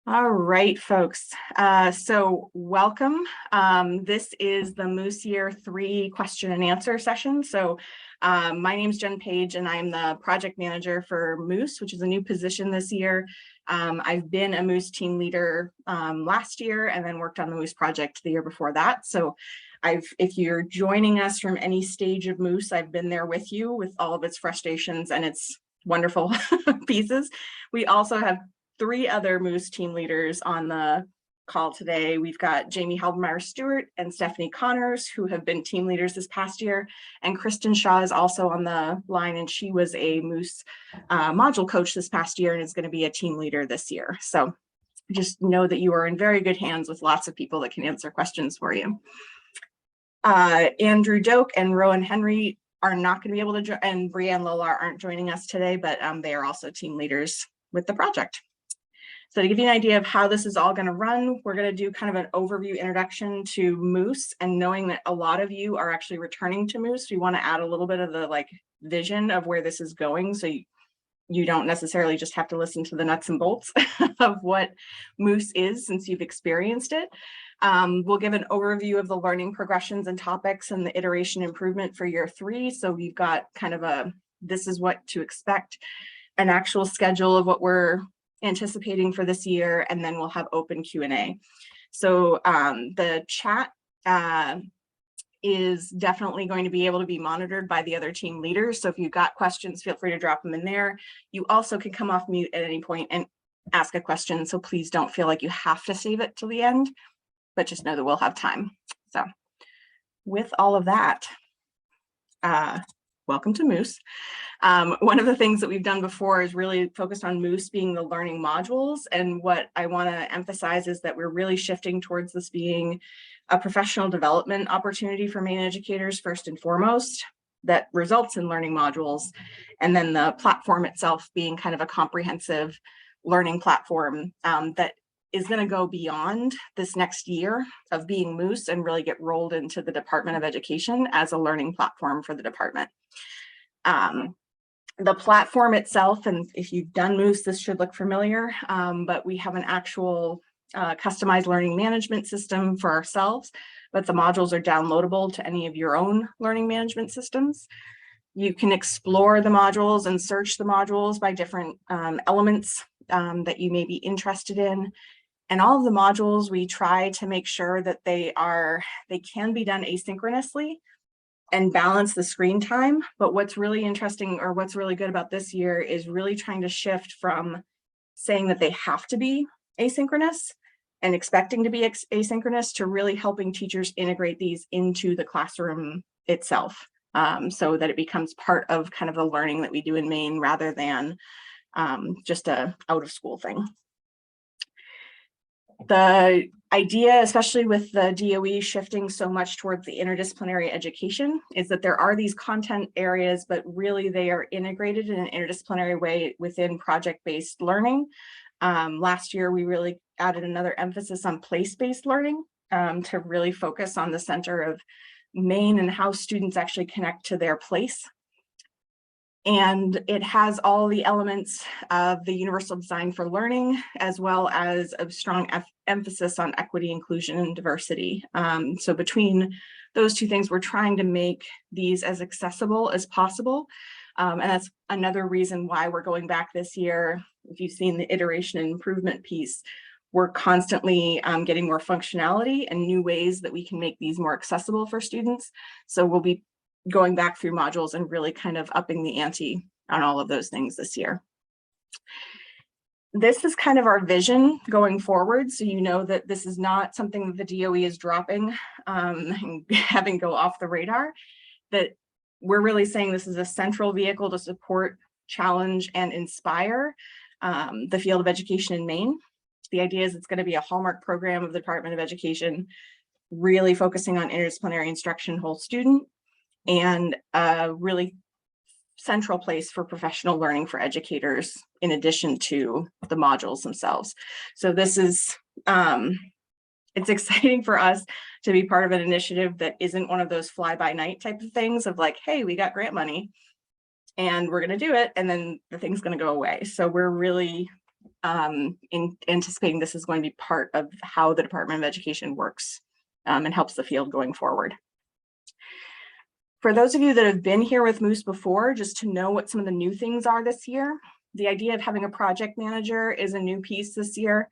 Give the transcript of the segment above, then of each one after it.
All right, folks. So welcome. This is the MOOSE Year 3 question and answer session. So my name is Jen Page, and I'm the project manager for MOOSE, which is a new position this year. I've been a MOOSE team leader last year and then worked on the MOOSE project the year before that. So if you're joining us from any stage of MOOSE, I've been there with you with all of its frustrations and its wonderful pieces. We also have 3 other MOOSE team leaders on the call today. We've got Jamie Haldemeyer-Stewart and Stephanie Connors, who have been team leaders this past year. And Kristen Shaw is also on the line, and she was a MOOSE module coach this past year and is going to be a team leader this year. So just know that you are in very good hands with lots of people that can answer questions for you. Andrew Doak and Rowan Henry are not going to be able to join, and Brianne Lolar aren't joining us today, but they are also team leaders with the project. So to give you an idea of how this is all going to run, we're going to do kind of an overview introduction to MOOSE, and knowing that a lot of you are actually returning to MOOSE, we want to add a little bit of the vision of where this is going, so you don't necessarily just have to listen to the nuts and bolts of what MOOSE is since you've experienced it. We'll give an overview of the learning progressions and topics and the iteration improvement for year 3. So we've got kind of this is what to expect, an actual schedule of what we're anticipating for this year, and then we'll have open Q&A. So the chat is definitely going to be able to be monitored by the other team leaders. So if you've got questions, feel free to drop them in there. You also can come off mute at any point and ask a question. So please don't feel like you have to save it till the end, but just know that we'll have time. So with all of that, welcome to MOOSE. One of the things that we've done before is really focused on MOOSE being the learning modules. And what I want to emphasize is that we're really shifting towards this being a professional development opportunity for Maine educators first and foremost, that results in learning modules. And then the platform itself being kind of a comprehensive learning platform that is going to go beyond this next year of being MOOSE and really get rolled into the Department of Education as a learning platform for the department. The platform itself, and if you've done MOOSE, this should look familiar, but we have an actual customized learning management system for ourselves, but the modules are downloadable to any of your own learning management systems. You can explore the modules and search the modules by different elements that you may be interested in. And all of the modules, we try to make sure that they can be done asynchronously and balance the screen time. But what's really interesting, or what's really good about this year, is really trying to shift from saying that they have to be asynchronous and expecting to be asynchronous to really helping teachers integrate these into the classroom itself, so that it becomes part of kind of the learning that we do in Maine rather than just a out of school thing. The idea, especially with the DOE shifting so much towards the interdisciplinary education, is that there are these content areas, but really they are integrated in an interdisciplinary way within project-based learning. Last year, we really added another emphasis on place-based learning to really focus on the center of Maine and how students actually connect to their place. And it has all the elements of the universal design for learning, as well as a strong emphasis on equity, inclusion, and diversity. So between those two things, we're trying to make these as accessible as possible. And that's another reason why we're going back this year. If you've seen the iteration and improvement piece, we're constantly getting more functionality and new ways that we can make these more accessible for students. So we'll be going back through modules and really kind of upping the ante on all of those things this year. This is kind of our vision going forward. So you know that this is not something that the DOE is dropping and having go off the radar, that we're really saying this is a central vehicle to support, challenge, and inspire the field of education in Maine. The idea is it's going to be a hallmark program of the Department of Education, really focusing on interdisciplinary instruction, whole student, and a really central place for professional learning for educators in addition to the modules themselves. So this is, it's exciting for us to be part of an initiative that isn't one of those fly-by-night type of things of like, hey, we got grant money and we're going to do it, and then the thing's going to go away. So we're really in anticipating this is going to be part of how the Department of Education works and helps the field going forward. For those of you that have been here with Moose before, just to know what some of the new things are this year, the idea of having a project manager is a new piece this year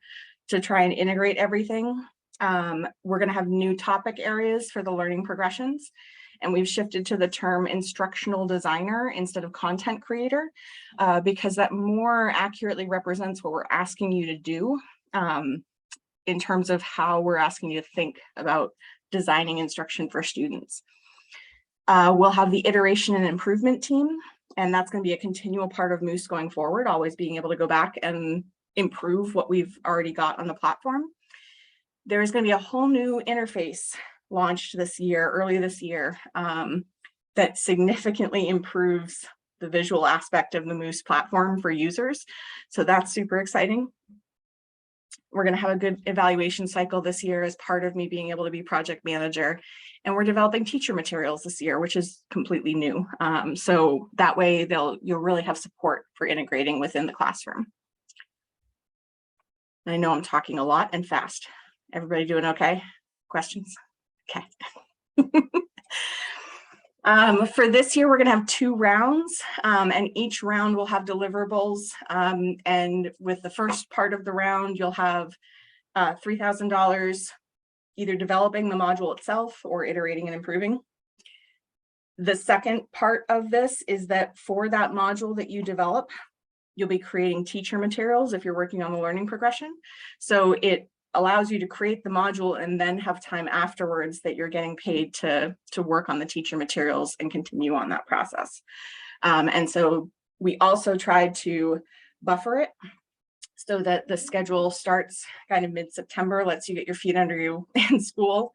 to try and integrate everything. We're going to have new topic areas for the learning progressions, and we've shifted to the term instructional designer instead of content creator, because that more accurately represents what we're asking you to do in terms of how we're asking you to think about designing instruction for students. We'll have the iteration and improvement team, and that's going to be a continual part of Moose going forward, always being able to go back and improve what we've already got on the platform. There's going to be a whole new interface launched this year, early this year, that significantly improves the visual aspect of the Moose platform for users. So that's super exciting. We're going to have a good evaluation cycle this year as part of me being able to be project manager. And we're developing teacher materials this year, which is completely new. So that way you'll really have support for integrating within the classroom. I know I'm talking a lot and fast. Everybody doing okay? Questions? Okay. For this year, we're going to have 2 rounds, and each round will have deliverables. And with the first part of the round, you'll have $3,000 either developing the module itself or iterating and improving. The second part of this is that for that module that you develop, you'll be creating teacher materials if you're working on the learning progression. So it allows you to create the module and then have time afterwards that you're getting paid to work on the teacher materials and continue on that process. And so we also tried to buffer it so that the schedule starts kind of mid-September, lets you get your feet under you in school,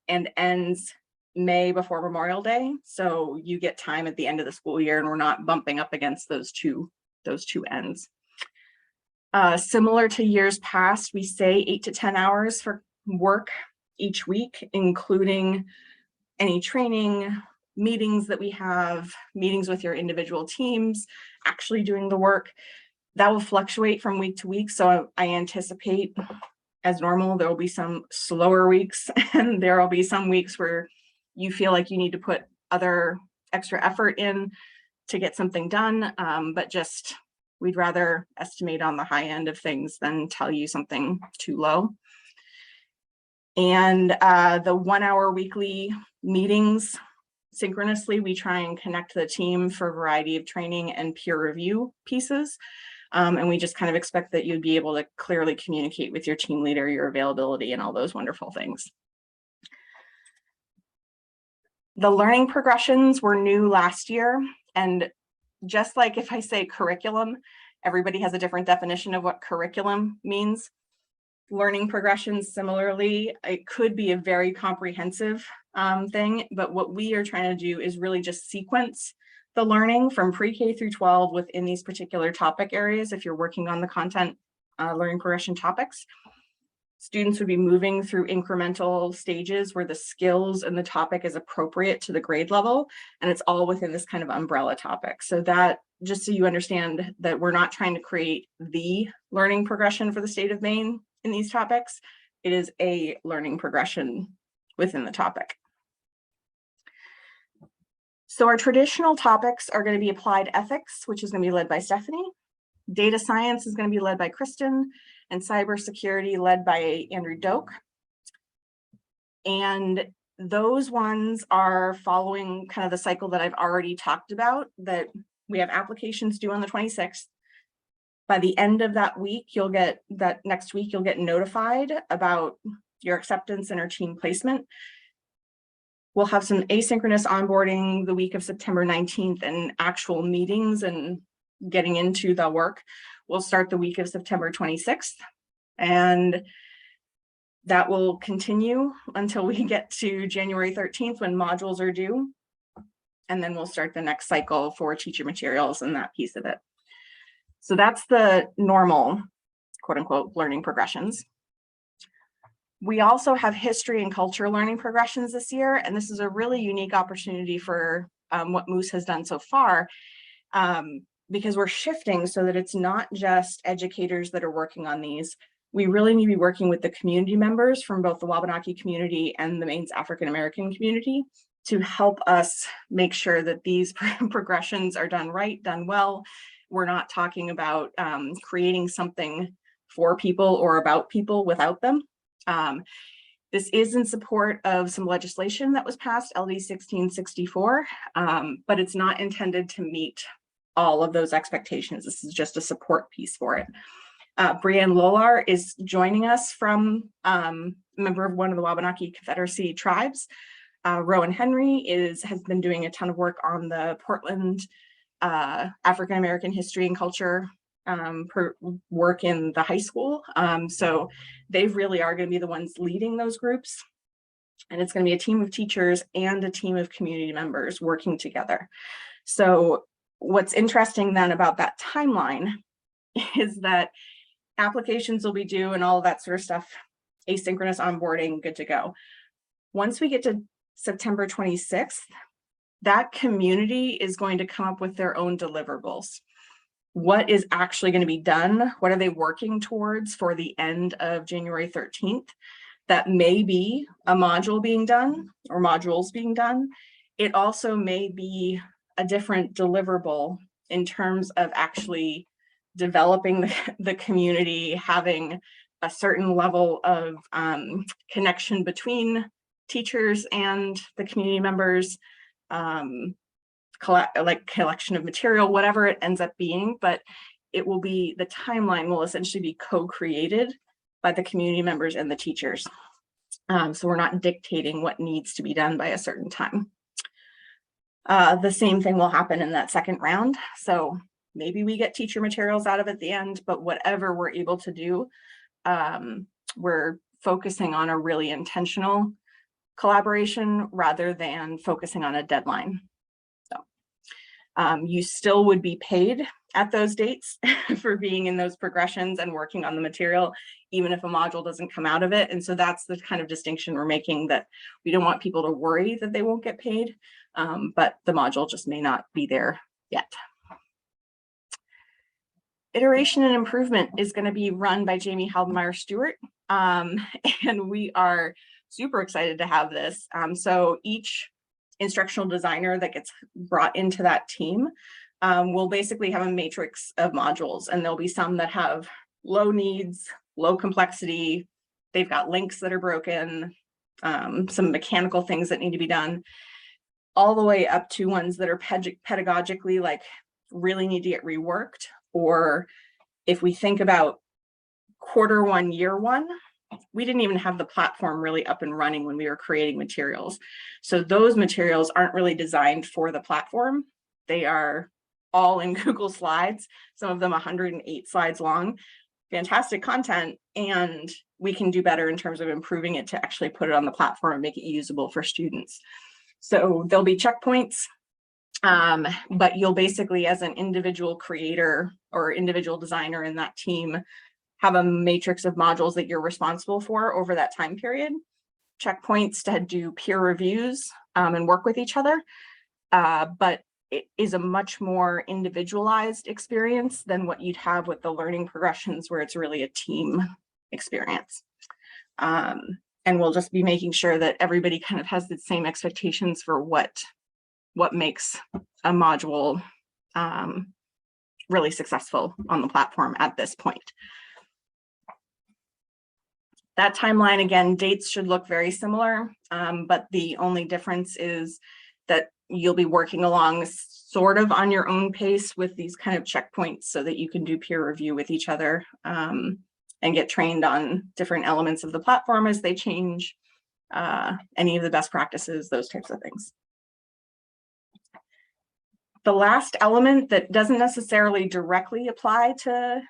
and ends May before Memorial Day. So you get time at the end of the school year and we're not bumping up against those two ends. Similar to years past, we say 8 to 10 hours for work each week, including any training, meetings that we have, meetings with your individual teams, actually doing the work. That will fluctuate from week to week. So I anticipate, as normal, there will be some slower weeks and there will be some weeks where you feel like you need to put other extra effort in to get something done, but just we'd rather estimate on the high end of things than tell you something too low. And the 1 hour weekly meetings, synchronously, we try and connect the team for a variety of training and peer review pieces. And we just kind of expect that you'd be able to clearly communicate with your team leader, your availability, and all those wonderful things. The learning progressions were new last year, and just like if I say curriculum, everybody has a different definition of what curriculum means. Learning progressions, similarly, it could be a very comprehensive thing, but what we are trying to do is really just sequence the learning from pre-K through 12 within these particular topic areas. If you're working on the content learning progression topics, students would be moving through incremental stages where the skills and the topic is appropriate to the grade level, and it's all within this kind of umbrella topic. So that, just so you understand that we're not trying to create the learning progression for the state of Maine in these topics, it is a learning progression within the topic. So our traditional topics are going to be applied ethics, which is going to be led by Stephanie. Data science is going to be led by Kristen, and cybersecurity led by Andrew Doak. And those ones are following kind of the cycle that I've already talked about, that we have applications due on the 26th. By the end of that week, next week, you'll get notified about your acceptance and our team placement. We'll have some asynchronous onboarding the week of September 19th and actual meetings and getting into the work. We'll start the week of September 26th, and that will continue until we get to January 13th when modules are due. And then we'll start the next cycle for teacher materials and that piece of it. So that's the normal, quote unquote, learning progressions. We also have history and culture learning progressions this year, and this is a really unique opportunity for what Moose has done so far. because we're shifting so that it's not just educators that are working on these. We really need to be working with the community members from both the Wabanaki community and the Maine's African American community to help us make sure that these progressions are done right, done well. We're not talking about creating something for people or about people without them. This is in support of some legislation that was passed, LD 1664, but it's not intended to meet all of those expectations. This is just a support piece for it. Brianne Lolar is joining us from a member of one of the Wabanaki Confederacy tribes. Rowan Henry has been doing a ton of work on the Portland African American history and culture work in the high school. So they really are going to be the ones leading those groups. And it's going to be a team of teachers and a team of community members working together. So what's interesting then about that timeline is that applications will be due and all of that sort of stuff, asynchronous onboarding, good to go. Once we get to September 26th, that community is going to come up with their own deliverables. What is actually going to be done? What are they working towards for the end of January 13th? That may be a module being done or modules being done. It also may be a different deliverable in terms of actually developing the community, having a certain level of connection between teachers and the community members, collection of material, whatever it ends up being, but it will be, the timeline will essentially be co-created by the community members and the teachers. So we're not dictating what needs to be done by a certain time. The same thing will happen in that second round. So maybe we get teacher materials out of it at the end, but whatever we're able to do, we're focusing on a really intentional collaboration rather than focusing on a deadline. So you still would be paid at those dates for being in those progressions and working on the material, even if a module doesn't come out of it. And so that's the kind of distinction we're making, that we don't want people to worry that they won't get paid, but the module just may not be there yet. Iteration and improvement is going to be run by Jamie Haldenmeyer Stewart, and we are super excited to have this. So each instructional designer that gets brought into that team will basically have a matrix of modules, and there'll be some that have low needs, low complexity. They've got links that are broken, some mechanical things that need to be done, all the way up to ones that are pedagogically like really need to get reworked. Or if we think about quarter one, year one, we didn't even have the platform really up and running when we were creating materials. So those materials aren't really designed for the platform. They are all in Google Slides, some of them 108 slides long, fantastic content, and we can do better in terms of improving it to actually put it on the platform and make it usable for students. So there'll be checkpoints, but you'll basically, as an individual creator or individual designer in that team, have a matrix of modules that you're responsible for over that time period, checkpoints to do peer reviews and work with each other. But it is a much more individualized experience than what you'd have with the learning progressions, where it's really a team experience. And we'll just be making sure that everybody kind of has the same expectations for what makes a module really successful on the platform at this point. That timeline, again, dates should look very similar, but the only difference is that you'll be working along sort of on your own pace with these kind of checkpoints so that you can do peer review with each other and get trained on different elements of the platform as they change, any of the best practices, those types of things. The last element that doesn't necessarily directly apply to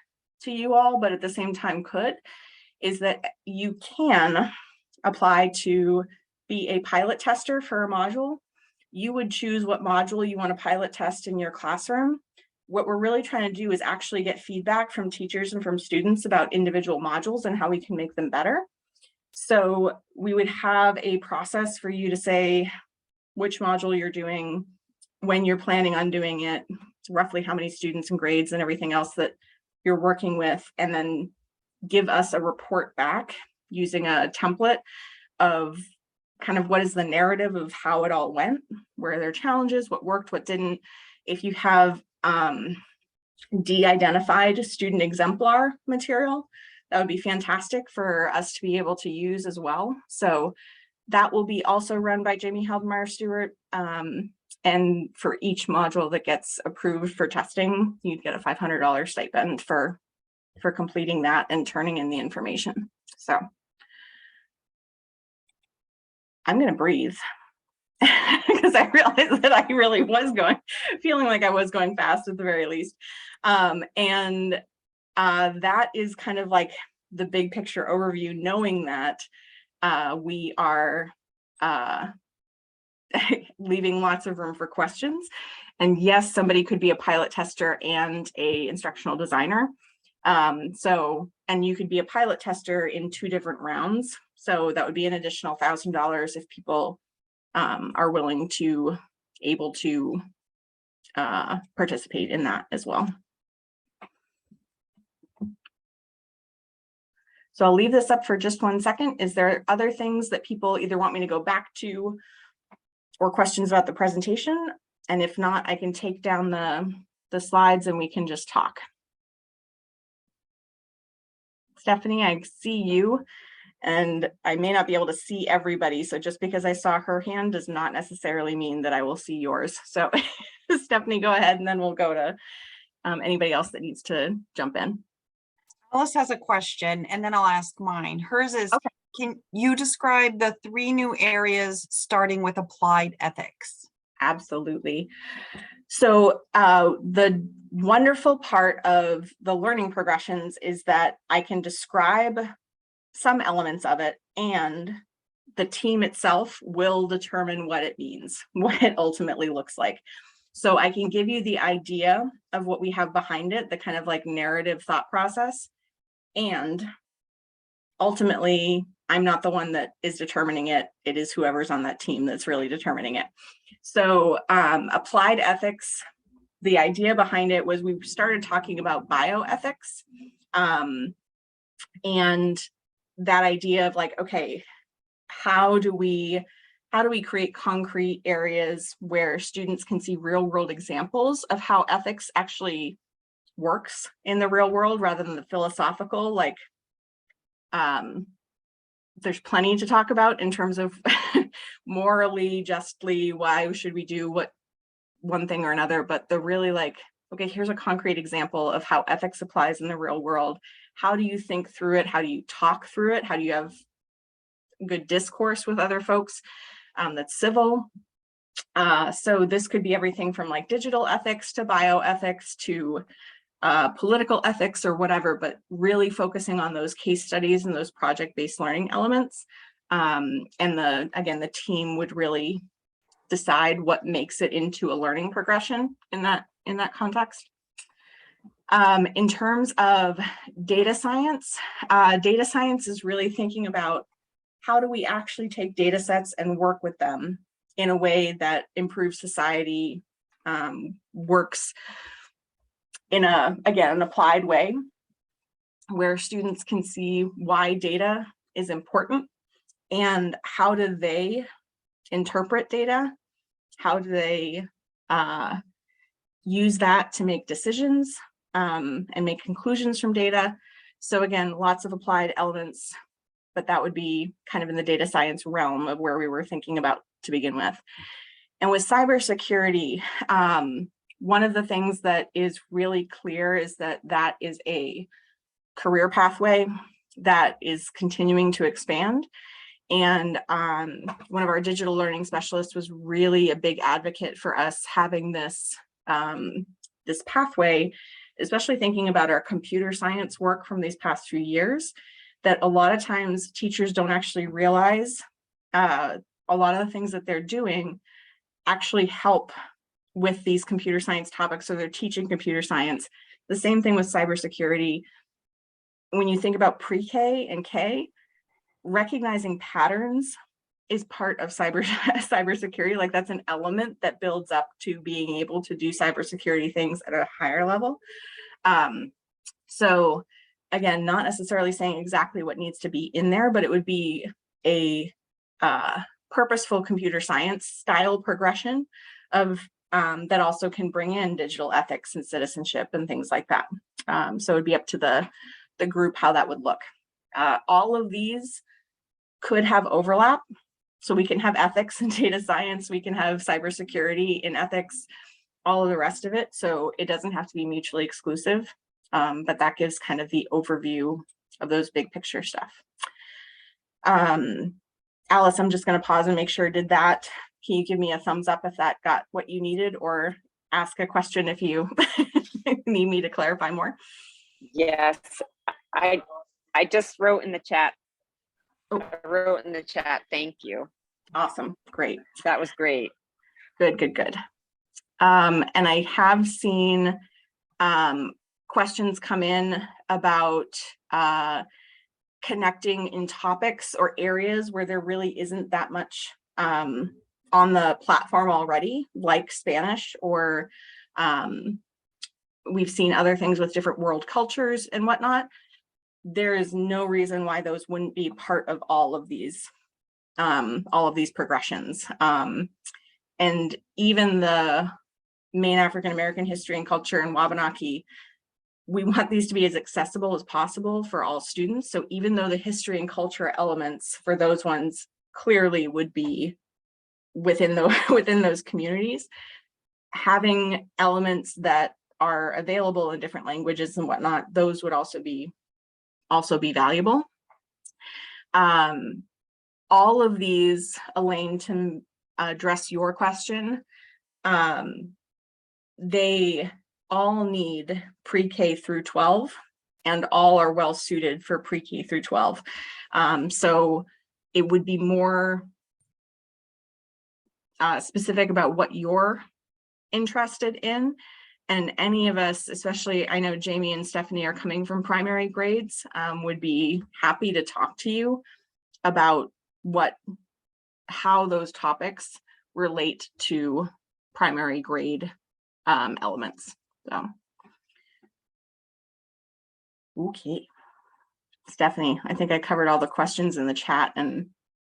you all, but at the same time could, is that you can apply to be a pilot tester for a module. You would choose what module you want to pilot test in your classroom. What we're really trying to do is actually get feedback from teachers and from students about individual modules and how we can make them better. So we would have a process for you to say which module you're doing, when you're planning on doing it, roughly how many students and grades and everything else that you're working with, and then give us a report back using a template of kind of what is the narrative of how it all went, where there are challenges, what worked, what didn't. If you have de-identified student exemplar material, that would be fantastic for us to be able to use as well. So that will be also run by Jamie Haldemeyer Stewart. And for each module that gets approved for testing, you'd get a $500 stipend for completing that and turning in the information. So I'm going to breathe because I realized that I really was feeling like I was going fast at the very least. And that is kind of like the big picture overview, knowing that we are leaving lots of room for questions. And yes, somebody could be a pilot tester and a instructional designer. And you could be a pilot tester in 2 different rounds. So that would be an additional $1,000 if people are willing to, able to participate in that as well. So I'll leave this up for just 1 second. Is there other things that people either want me to go back to or questions about the presentation? And if not, I can take down the slides and we can just talk. Stephanie, I see you, and I may not be able to see everybody. So just because I saw her hand does not necessarily mean that I will see yours. So Stephanie, go ahead, and then we'll go to anybody else that needs to jump in. Alice has a question, and then I'll ask mine. Hers is, okay. Can you describe the 3 new areas starting with applied ethics? Absolutely. So the wonderful part of the learning progressions is that I can describe some elements of it, and the team itself will determine what it means, what it ultimately looks like. So I can give you the idea of what we have behind it, the kind of like narrative thought process. And ultimately, I'm not the one that is determining it. It is whoever's on that team that's really determining it. So applied ethics, the idea behind it was we started talking about bioethics. And that idea of like, okay, how do we create concrete areas where students can see real world examples of how ethics actually works in the real world rather than the philosophical, like there's plenty to talk about in terms of morally, justly, why should we do what one thing or another, but the really like, okay, here's a concrete example of how ethics applies in the real world. How do you think through it? How do you talk through it? How do you have good discourse with other folks that's civil? So this could be everything from like digital ethics to bioethics to political ethics or whatever, but really focusing on those case studies and those project-based learning elements. And again, the team would really decide what makes it into a learning progression in that context. In terms of data science is really thinking about how do we actually take data sets and work with them in a way that improves society, works in an applied way where students can see why data is important and how do they interpret data, how do they use that to make decisions and make conclusions from data. So again, lots of applied elements, but that would be kind of in the data science realm of where we were thinking about to begin with. And with cybersecurity, one of the things that is really clear is that that is a career pathway that is continuing to expand. And one of our digital learning specialists was really a big advocate for us having this, this pathway, especially thinking about our computer science work from these past few years, that a lot of times teachers don't actually realize a lot of the things that they're doing actually help with these computer science topics. So they're teaching computer science. The same thing with cybersecurity. When you think about pre-K and K, recognizing patterns is part of cybersecurity. Like that's an element that builds up to being able to do cybersecurity things at a higher level. So again, not necessarily saying exactly what needs to be in there, but it would be a purposeful computer science style progression of that also can bring in digital ethics and citizenship and things like that. So it'd be up to the group how that would look. All of these could have overlap. So we can have ethics and data science, we can have cybersecurity in ethics, all of the rest of it. So it doesn't have to be mutually exclusive, but that gives kind of the overview of those big picture stuff. Alice, I'm just going to pause and make sure, did that, can you give me a thumbs up if that got what you needed, or ask a question if you need me to clarify more? Yes, I just wrote in the chat. Oh. I wrote in the chat, thank you. Awesome, great. That was great. Good, good, good. And I have seen questions come in about connecting in topics or areas where there really isn't that much on the platform already, like Spanish, or we've seen other things with different world cultures and whatnot. There is no reason why those wouldn't be part of all of these progressions. And even the main African American history and culture in Wabanaki, we want these to be as accessible as possible for all students. So even though the history and culture elements for those ones clearly would be within those communities, having elements that are available in different languages and whatnot, those would also be valuable. All of these, Elaine, to address your question, they all need pre-K through 12, and all are well suited for pre-K through 12. So it would be more specific about what you're interested in. And any of us, especially I know Jamie and Stephanie are coming from primary grades, would be happy to talk to you about how those topics relate to primary grade elements. So, okay, Stephanie, I think I covered all the questions in the chat and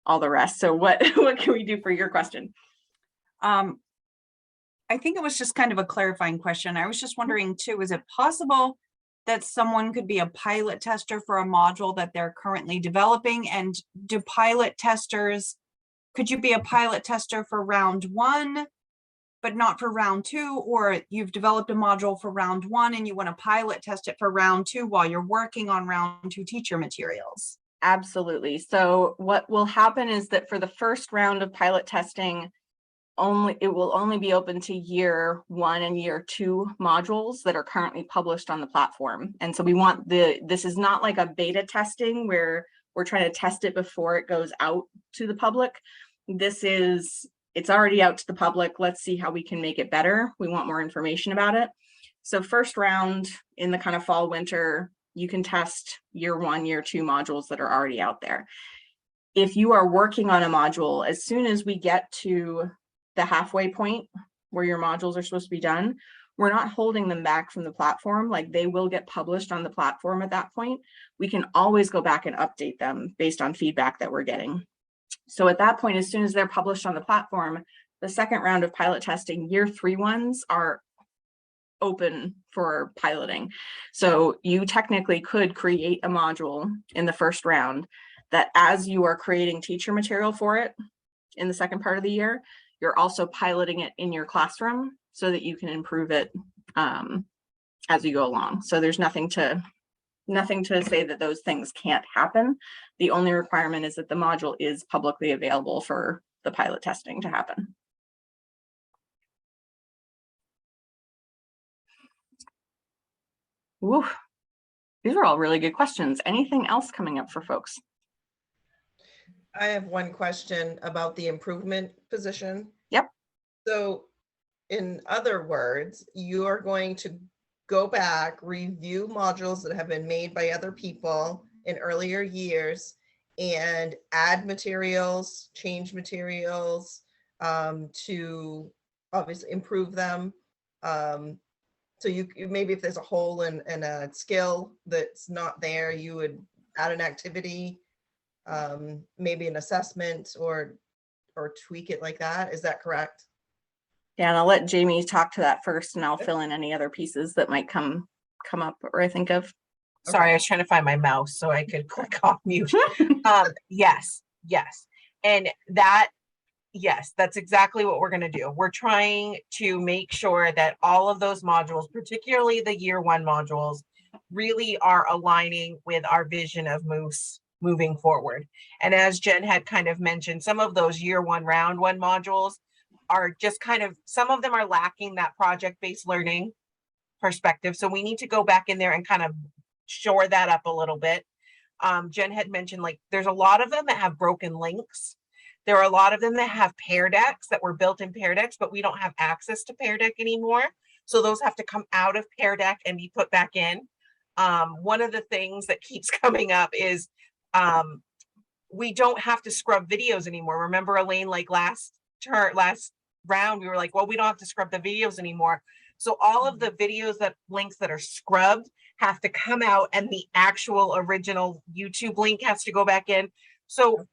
all the rest. So what can we do for your question? I think it was just kind of a clarifying question. I was just wondering too, is it possible that someone could be a pilot tester for a module that they're currently developing? And do pilot testers, could you be a pilot tester for round 1, but not for round 2? Or you've developed a module for round 1 and you want to pilot test it for round 2 while you're working on round 2 teacher materials? Absolutely. So what will happen is that for the first round of pilot testing, it will only be open to year 1 and year 2 modules that are currently published on the platform. And so we want this is not like a beta testing where we're trying to test it before it goes out to the public. It's already out to the public. Let's see how we can make it better. We want more information about it. So first round in the kind of fall, winter, you can test year 1, year 2 modules that are already out there. If you are working on a module, as soon as we get to the halfway point where your modules are supposed to be done, we're not holding them back from the platform. Like, they will get published on the platform at that point. We can always go back and update them based on feedback that we're getting. So at that point, as soon as they're published on the platform, the second round of pilot testing, year 3 ones are open for piloting. So you technically could create a module in the first round that, as you are creating teacher material for it in the second part of the year, you're also piloting it in your classroom so that you can improve it as you go along. So there's nothing to say that those things can't happen. The only requirement is that the module is publicly available for the pilot testing to happen. Woo. These are all really good questions. Anything else coming up for folks? I have one question about the improvement position. Yep. So in other words, you are going to go back, review modules that have been made by other people in earlier years, and add materials, change materials, to obviously improve them. So maybe if there's a hole in a skill that's not there, you would add an activity, maybe an assessment, or tweak it like that. Is that correct? Yeah, and I'll let Jamie talk to that first, and I'll fill in any other pieces that might come up or I think of. Sorry, I was trying to find my mouse so I could click off mute. Yes. And yes, that's exactly what we're going to do. We're trying to make sure that all of those modules, particularly the year one modules, really are aligning with our vision of Moose moving forward. And as Jen had kind of mentioned, some of those year one, round one modules are just kind of, some of them are lacking that project-based learning perspective. So we need to go back in there and kind of shore that up a little bit. Jen had mentioned, like, there's a lot of them that have broken links. There are a lot of them that have Pear Decks that were built in Pear Decks, but we don't have access to Pear Deck anymore. So those have to come out of Pear Deck and be put back in. One of the things that keeps coming up is we don't have to scrub videos anymore. Remember, Elaine, like last round, we were like, well, we don't have to scrub the videos anymore. So all of the videos links that are scrubbed have to come out, and the actual original YouTube link has to go back in. So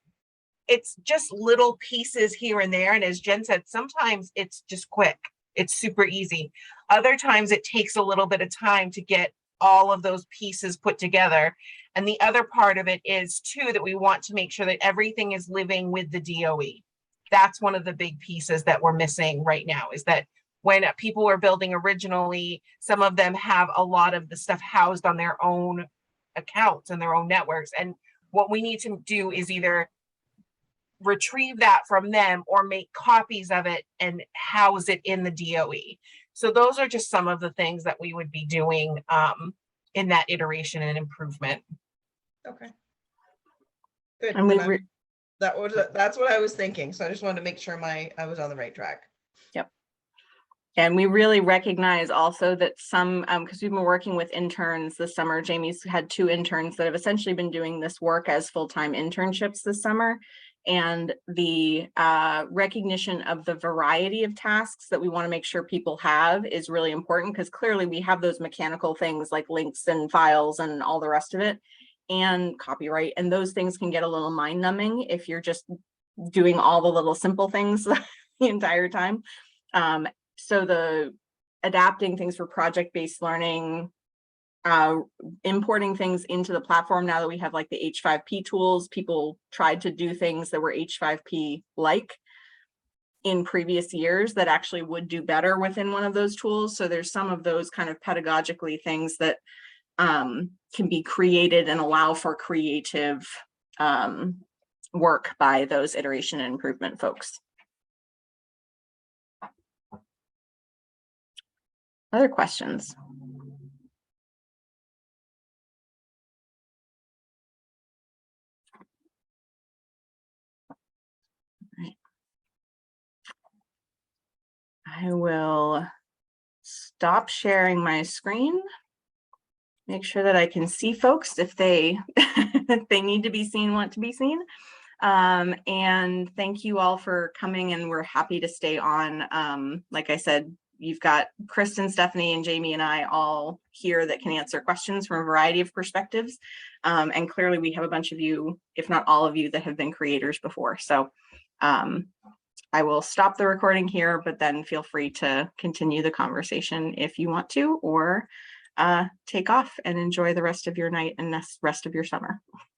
it's just little pieces here and there. And as Jen said, sometimes it's just quick. It's super easy. Other times it takes a little bit of time to get all of those pieces put together. And the other part of it is too, that we want to make sure that everything is living with the DOE. That's one of the big pieces that we're missing right now, is that when people were building originally, some of them have a lot of the stuff housed on their own accounts and their own networks. And what we need to do is either retrieve that from them or make copies of it and house it in the DOE. So those are just some of the things that we would be doing in that iteration and improvement. Okay. Good. And That's what I was thinking. So I just wanted to make sure I was on the right track. Yep. And we really recognize also that some, because we've been working with interns this summer. Jamie's had 2 interns that have essentially been doing this work as full-time internships this summer. And the recognition of the variety of tasks that we want to make sure people have is really important, because clearly we have those mechanical things like links and files and all the rest of it, and copyright, and those things can get a little mind numbing if you're just doing all the little simple things the entire time. So the adapting things for project-based learning, importing things into the platform now that we have like the H5P tools. People tried to do things that were H5P like in previous years that actually would do better within one of those tools. So there's some of those kind of pedagogically things that can be created and allow for creative work by those iteration and improvement folks. Other questions? I will stop sharing my screen. Make sure that I can see folks if they if they need to be seen, want to be seen. And thank you all for coming, and we're happy to stay on. Like I said, you've got Kristen, Stephanie, and Jamie and I all here that can answer questions from a variety of perspectives. And clearly we have a bunch of you, if not all of you, that have been creators before. So I will stop the recording here, but then feel free to continue the conversation if you want to, or take off and enjoy the rest of your night and the rest of your summer.